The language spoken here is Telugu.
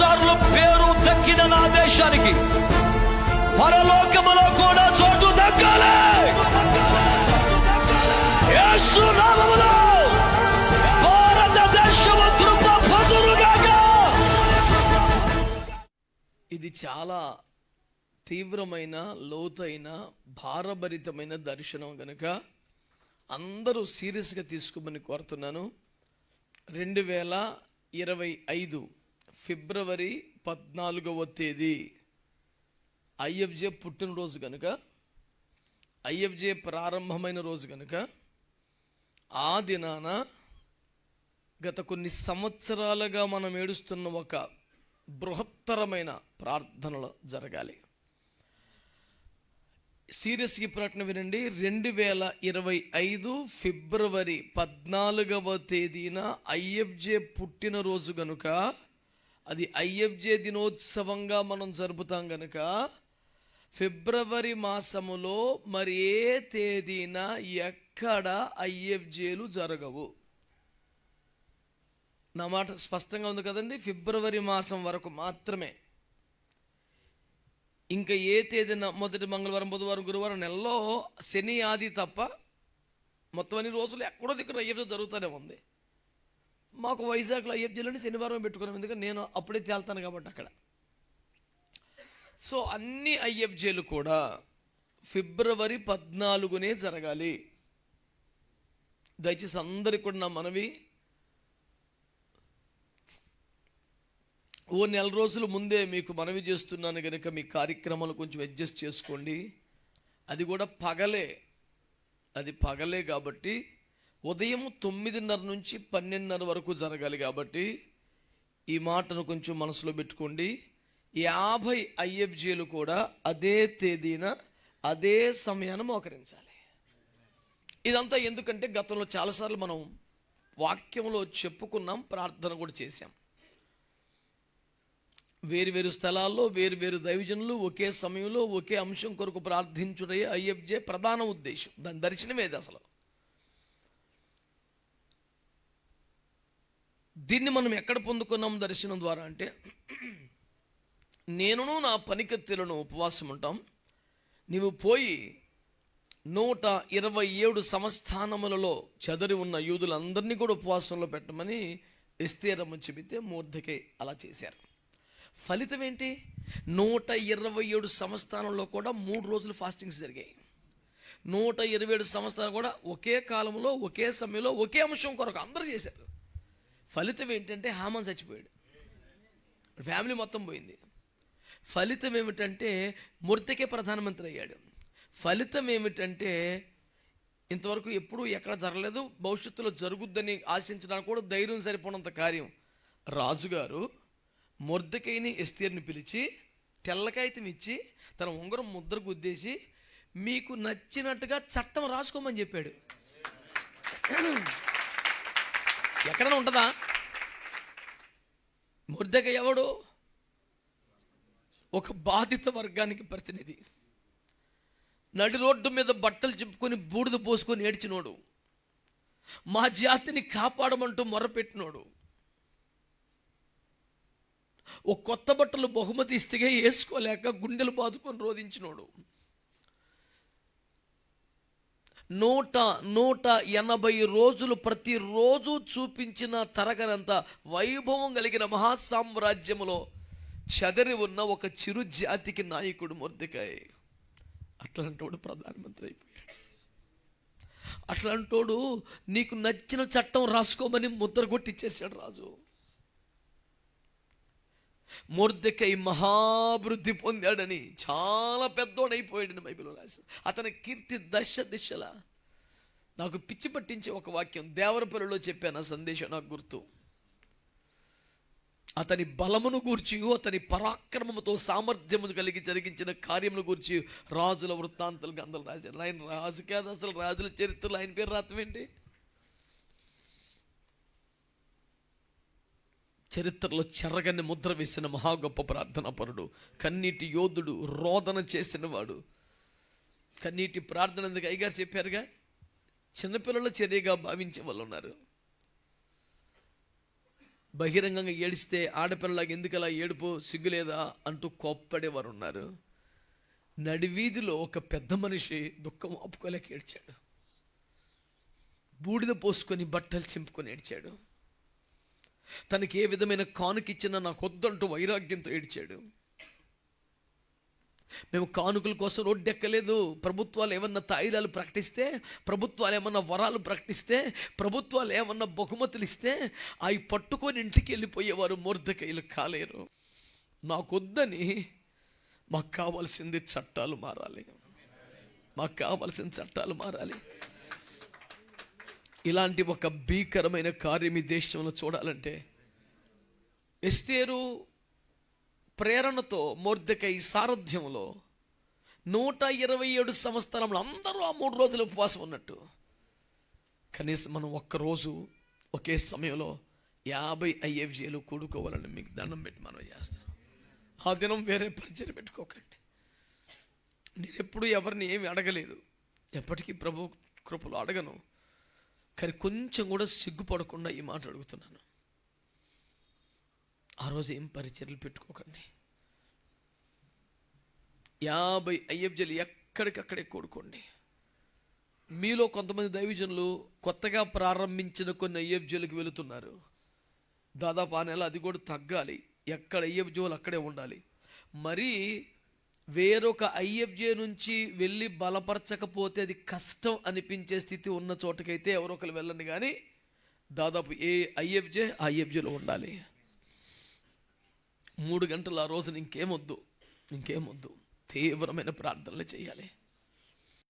సార్లు పేరు దక్కిన నా దేశానికి పరలోకములో కూడా చోటు దక్కాలి. యేసు నామములో భారతదేశము కృప పొందుగాక. ఇది చాలా తీవ్రమైన, లోతైన, భారభరితమైన దర్శనం గనుక అందరూ సీరియస్గా తీసుకోమని కోరుతున్నాను. 2025 ఫిబ్రవరి 14వ తేదీ ఐఎఫ్జే పుట్టినరోజు కనుక, ఐఎఫ్జే ప్రారంభమైన రోజు కనుక, ఆ దినాన గత కొన్ని సంవత్సరాలుగా మనం ఏడుస్తున్న ఒక బృహత్తరమైన ప్రార్థనలు జరగాలి. సీరియస్గా ప్రకటన వినండి. 2025 ఫిబ్రవరి 14వ తేదీన ఐఎఫ్జే పుట్టినరోజు గనుక, అది ఐఎఫ్జే దినోత్సవంగా మనం జరుపుతాం గనుక, ఫిబ్రవరి మాసములో మరి ఏ తేదీన ఎక్కడ ఐఎఫ్జేలు జరగవు. నా మాట స్పష్టంగా ఉంది కదండి. ఫిబ్రవరి మాసం వరకు మాత్రమే. ఇంకా ఏ తేదీన, మొదటి మంగళవారం, బుధవారం, గురువారం, నెలలో శని, ఆది తప్ప మొత్తం అన్ని రోజులు ఎక్కడో దగ్గర ఐఎఫ్జే జరుగుతూనే ఉంది. మాకు వైజాగ్లో ఐఎఫ్జేలని శనివారం పెట్టుకున్నాం, ఎందుకంటే నేను అప్పుడే తేల్తాను కాబట్టి అక్కడ. సో అన్ని ఐఎఫ్జేలు కూడా ఫిబ్రవరి 14నే జరగాలి. దయచేసి అందరికీ కూడా నా మనవి, ఓ నెల రోజుల ముందే మీకు మనవి చేస్తున్నాను కనుక మీ కార్యక్రమాలు కొంచెం అడ్జస్ట్ చేసుకోండి. అది కూడా పగలే, అది పగలే కాబట్టి ఉదయం 9:30 నుంచి 12:30 వరకు జరగాలి. కాబట్టి ఈ మాటను కొంచెం మనసులో పెట్టుకోండి. 50 ఐఎఫ్జేలు కూడా అదే తేదీన అదే సమయాన్ని మోకరించాలి. ఇదంతా ఎందుకంటే గతంలో చాలాసార్లు మనం వాక్యంలో చెప్పుకున్నాం, ప్రార్థన కూడా చేశాం. వేరు స్థలాల్లో వేరు దైవజనులు ఒకే సమయంలో ఒకే అంశం కొరకు ప్రార్థించుడే ఐఎఫ్జే ప్రధాన ఉద్దేశం. దాని దర్శనమేది అసలు. దీన్ని మనం ఎక్కడ పొందుకున్నాం దర్శనం ద్వారా అంటే, నేనును నా పనికత్తెలను ఉపవాసం ఉంటాం, నీవు పోయి 127 సంస్థానములలో చెదరి ఉన్న యూదులందరినీ కూడా ఉపవాసంలో పెట్టమని ఎస్తేరమ్మ చెబితే మొర్దెకై అలా చేశారు. ఫలితం ఏంటి? 127 సంస్థానంలో కూడా 3 రోజులు ఫాస్టింగ్స్ జరిగాయి. 127 సంవత్సరాలు కూడా ఒకే కాలంలో, ఒకే సమయంలో, ఒకే అంశం కొరకు అందరూ చేశారు. ఫలితం ఏంటంటే హామాన్ చచ్చిపోయాడు, ఫ్యామిలీ మొత్తం పోయింది. ఫలితం ఏమిటంటే మొర్దెకై ప్రధానమంత్రి అయ్యాడు. ఫలితం ఏమిటంటే ఇంతవరకు ఎప్పుడూ ఎక్కడ జరగలేదు, భవిష్యత్తులో జరుగుద్దని ఆశించడానికి కూడా ధైర్యం సరిపోనంత కార్యం. రాజుగారు మొర్దెకైని, ఎస్తేర్ని పిలిచి తెల్లకాగితం ఇచ్చి తన ఉంగరం ముద్ర గుద్దేసి మీకు నచ్చినట్టుగా చట్టం రాసుకోమని చెప్పాడు. ఎక్కడైనా ఉంటుందా? మొర్దెకై ఎవడు? ఒక బాధిత వర్గానికి ప్రతినిధి. నడి రోడ్డు మీద బట్టలు చింపుకొని బూడిద పోసుకొని ఏడ్చినోడు, మా జాతిని కాపాడమంటూ మొరపెట్టినోడు, ఓ కొత్త బట్టలు బహుమతి ఇస్తే వేసుకోలేక గుండెలు బాదుకొని రోధించినోడు, 180 రోజులు ప్రతిరోజు చూపించిన తరగనంత వైభవం కలిగిన మహాసామ్రాజ్యములో చెదరి ఉన్న ఒక చిరు జాతికి నాయకుడు మొర్దెకై. అట్లాంటోడు ప్రధానమంత్రి అయిపోయాడు. అట్లాంటోడు నీకు నచ్చిన చట్టం రాసుకోమని ముద్ర కొట్టిచ్చేసాడు రాజు. మొర్దెకై మహాభివృద్ధి పొందాడని, చాలా పెద్దోడైపోయాడని బైబిల్లో రాశారు. అతని కీర్తి దశ దిశల. నాకు పిచ్చి పట్టించే ఒక వాక్యం దేవరపల్లిలో చెప్పాను, ఆ సందేశం నాకు గుర్తు. అతని బలమును గూర్చి, అతని పరాక్రమముతో సామర్థ్యము కలిగి జరిగించిన కార్యమును గూర్చి రాజుల వృత్తాంతాలు గ్రంథాలు రాశారు. ఆయన రాజు కాదు అసలు, రాజుల చరిత్రలో ఆయన పేరు రాతమేంటి? చరిత్రలో చెరగని ముద్ర వేసిన మహా గొప్ప ప్రార్థనాపరుడు, కన్నీటి యోధుడు, రోదన చేసిన వాడు. కన్నీటి ప్రార్థన ఎందుకు అయ్యగారు చెప్పారుగా, చిన్నపిల్లల చర్యగా భావించే వాళ్ళు ఉన్నారు. బహిరంగంగా ఏడిస్తే ఆడపిల్లలాగా ఎందుకలా ఏడుపు సిగ్గులేదా అంటూ కోప్పడేవారు ఉన్నారు. నడివీధిలో ఒక పెద్ద మనిషి దుఃఖం ఆపుకోలేక ఏడ్చాడు. బూడిద పోసుకొని బట్టలు చింపుకొని ఏడ్చాడు. తనకి ఏ విధమైన కానుకిచ్చినా నాకు వద్దంటూ వైరాగ్యంతో ఏడ్చాడు. మేము కానుకల కోసం రోడ్డెక్కలేదు. ప్రభుత్వాలు ఏమన్నా తాయిలాలు ప్రకటిస్తే, ప్రభుత్వాలు ఏమన్నా వరాలు ప్రకటిస్తే, ప్రభుత్వాలు ఏమన్నా బహుమతులు ఇస్తే అవి పట్టుకొని ఇంటికి వెళ్ళిపోయేవారు. మొర్దెకైలు కాలేరు. నాకొద్దని మాకు కావాల్సింది చట్టాలు మారాలి. మాకు కావాల్సిన చట్టాలు మారాలి. ఇలాంటి ఒక భీకరమైన కార్యం ఈ దేశంలో చూడాలంటే ఎస్తేరు ప్రేరణతో మొర్దెకై సారథ్యంలో 127 సంవత్సరాలు అందరూ ఆ 3 రోజులు ఉపవాసం ఉన్నట్టు, కనీసం మనం ఒక్కరోజు ఒకే సమయంలో 50 IFJలు కూడుకోవాలని మీకు దండం పెట్టి మనం చేస్తాం. ఆ దినం వేరే పరిచయం పెట్టుకోకండి. నేను ఎప్పుడు ఎవరిని ఏమి అడగలేదు, ఎప్పటికీ ప్రభు కృపలో అడగను. కానీ కొంచెం కూడా సిగ్గుపడకుండా ఈ మాట అడుగుతున్నాను. ఆ రోజు ఏం పరిచర్యలు పెట్టుకోకండి. 50 IFJలు ఎక్కడికక్కడే కూడుకోండి. మీలో కొంతమంది దైవజనులు కొత్తగా ప్రారంభించిన కొన్ని IFJలకు వెళుతున్నారు. దాదాపు ఆ నెల అది కూడా తగ్గాలి. ఎక్కడ IFJలు అక్కడే ఉండాలి. మరి వేరొక IFJ నుంచి వెళ్ళి బలపరచకపోతే అది కష్టం అనిపించే స్థితి ఉన్న చోటకైతే ఎవరో ఒకరు వెళ్ళండి. కానీ దాదాపు ఏ IFJ ఆ IFJలో ఉండాలి. 3 గంటలు ఆ రోజున ఇంకేమొద్దు. తీవ్రమైన ప్రార్థనలు చేయాలి.